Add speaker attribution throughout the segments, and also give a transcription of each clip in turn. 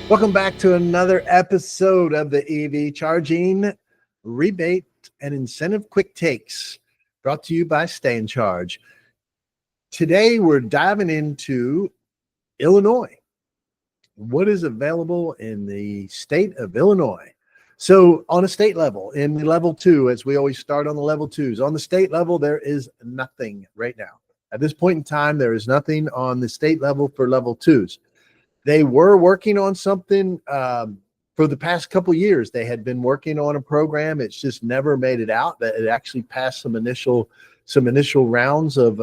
Speaker 1: Welcome back to another episode of the EV Charging Rebate and Incentive Quick Takes, brought to you by Stay in Charge. Today, we're diving into Illinois. What is available in the state of Illinois? So on a state level, in the level 2, as we always start on the level 2s, on the state level, there is nothing right now. At this point in time, there is nothing on the state level for level 2s. They were working on something for the past couple years. They had been working on a program. It's just never made it out. That it actually passed some initial rounds of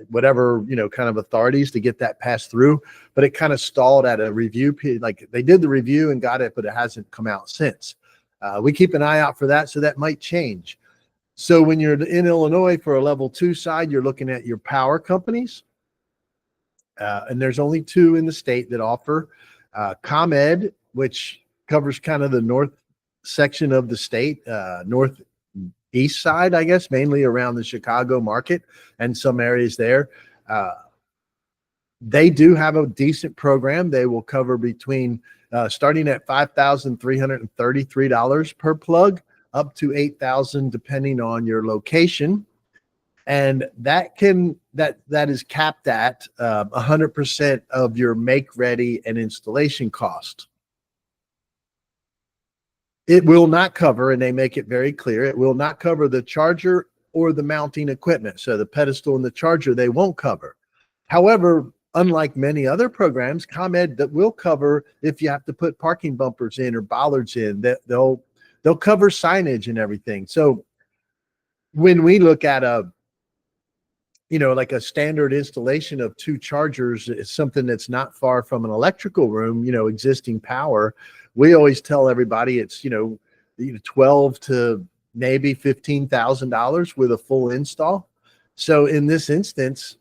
Speaker 1: whatever, kind of authorities to get that passed through. But it kind of stalled at a review period. Like they did the review and got it, but it hasn't come out since. We keep an eye out for that, so that might change. So when you're in Illinois for a level 2 side, you're looking at your power companies. And there's only 2 in the state that offer ComEd, which covers kind of the north section of the state, northeast side, I guess, mainly around the Chicago market and some areas there. They do have a decent program. They will cover between starting at $5,333 per plug up to $8,000 depending on your location. And that is capped at 100% of your make ready and installation cost. It will not cover, and they make it very clear, it will not cover the charger or the mounting equipment. So the pedestal and the charger, they won't cover. However, unlike many other programs, ComEd that will cover if you have to put parking bumpers in or bollards in, that they'll cover signage and everything. So when we look at like a standard installation of 2 chargers, is something that's not far from an electrical room, existing power. We always tell everybody it's, $12,000 to maybe $15,000 with a full install. So in this instance,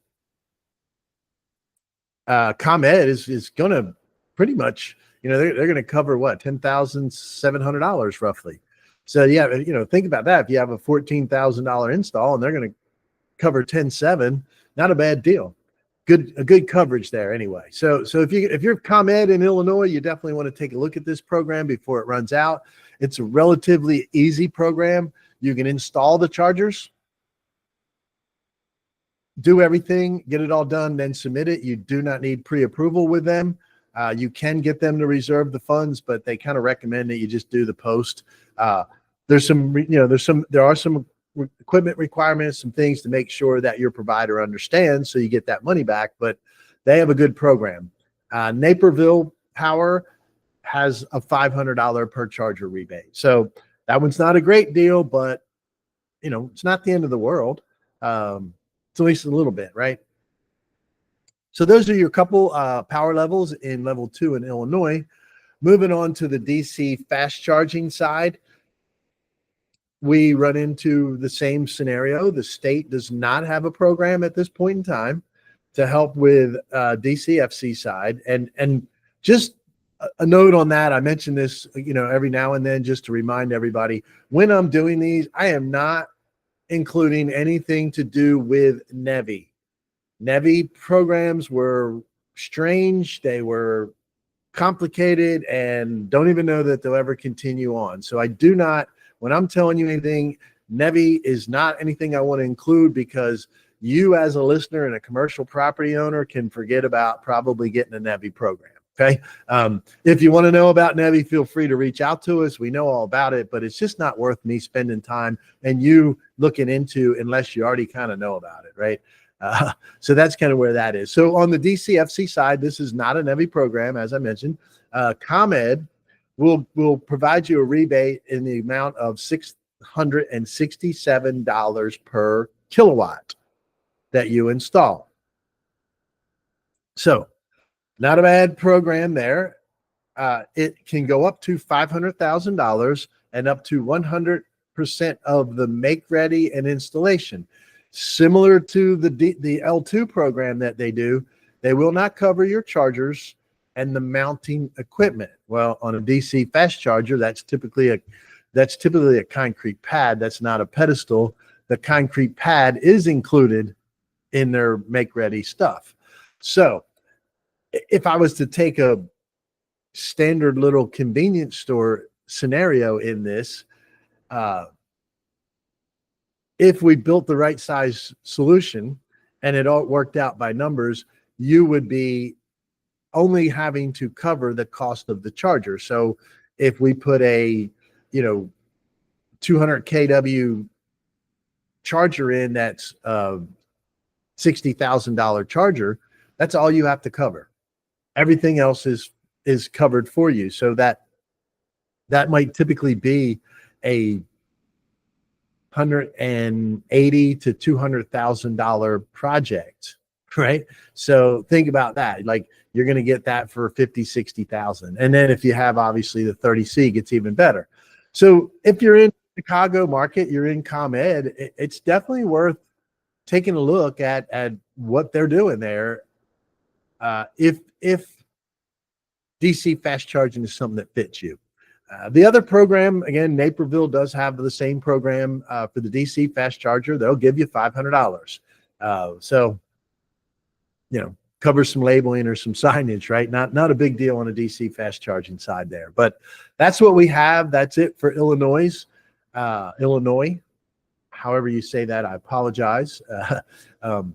Speaker 1: ComEd is going to pretty much, they're going to cover what, $10,700 roughly. So yeah, think about that. If you have a $14,000 install and they're going to cover 10.7, not a bad deal. A good coverage there anyway. So if you're ComEd in Illinois, you definitely want to take a look at this program before it runs out. It's a relatively easy program. You can install the chargers, do everything, get it all done, then submit it. You do not need pre-approval with them. You can get them to reserve the funds, but they kind of recommend that you just do the post. There are some equipment requirements, some things to make sure that your provider understands so you get that money back, but they have a good program. Naperville Power has a $500 per charger rebate. So that one's not a great deal, but it's not the end of the world. It's at least a little bit, right? So those are your couple power levels in level 2 in Illinois. Moving on to the DC fast charging side, we run into the same scenario. The state does not have a program at this point in time to help with DCFC side. And just a note on that, I mention this, every now and then just to remind everybody, when I'm doing these, I am not including anything to do with NEVI. NEVI programs were strange. They were complicated and don't even know that they'll ever continue on. So I do not, when I'm telling you anything, NEVI is not anything I want to include, because you as a listener and a commercial property owner can forget about probably getting a NEVI program. Okay. If you want to know about NEVI, feel free to reach out to us. We know all about it, but it's just not worth me spending time and you looking into unless you already kind of know about it. Right. So that's kind of where that is. So on the DCFC side, this is not a NEVI program. As I mentioned, ComEd will provide you a rebate in the amount of $667 per kilowatt that you install. So not a bad program there. It can go up to $500,000 and up to 100% of the make ready and installation. Similar to the L2 program that they do, they will not cover your chargers and the mounting equipment. Well, on a DC fast charger, that's typically a concrete pad. That's not a pedestal. The concrete pad is included in their make ready stuff. So if I was to take a standard little convenience store scenario in this, if we built the right size solution and it all worked out by numbers, you would be only having to cover the cost of the charger. So if we put a, 200 kW charger in, that's $60,000 charger, that's all you have to cover. Everything else is covered for you. So that might typically be a $180,000 to $200,000 project, right? So think about that. Like, you're going to get that for 50, 60,000. And then if you have obviously the 30C, it gets even better. So if you're in Chicago market, you're in ComEd, it's definitely worth taking a look at what they're doing there. If DC fast charging is something that fits you. The other program, again, Naperville does have the same program for the DC fast charger. They'll give you $500. So, cover some labeling or some signage, right? Not a big deal on a DC fast charging side there. But that's what we have. That's it for Illinois. Illinois, however you say that, I apologize. But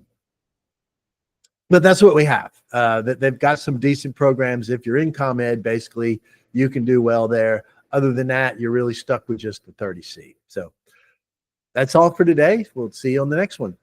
Speaker 1: that's what we have. They've got some decent programs. If you're in ComEd, basically, you can do well there. Other than that, you're really stuck with just the 30C. So that's all for today. We'll see you on the next one.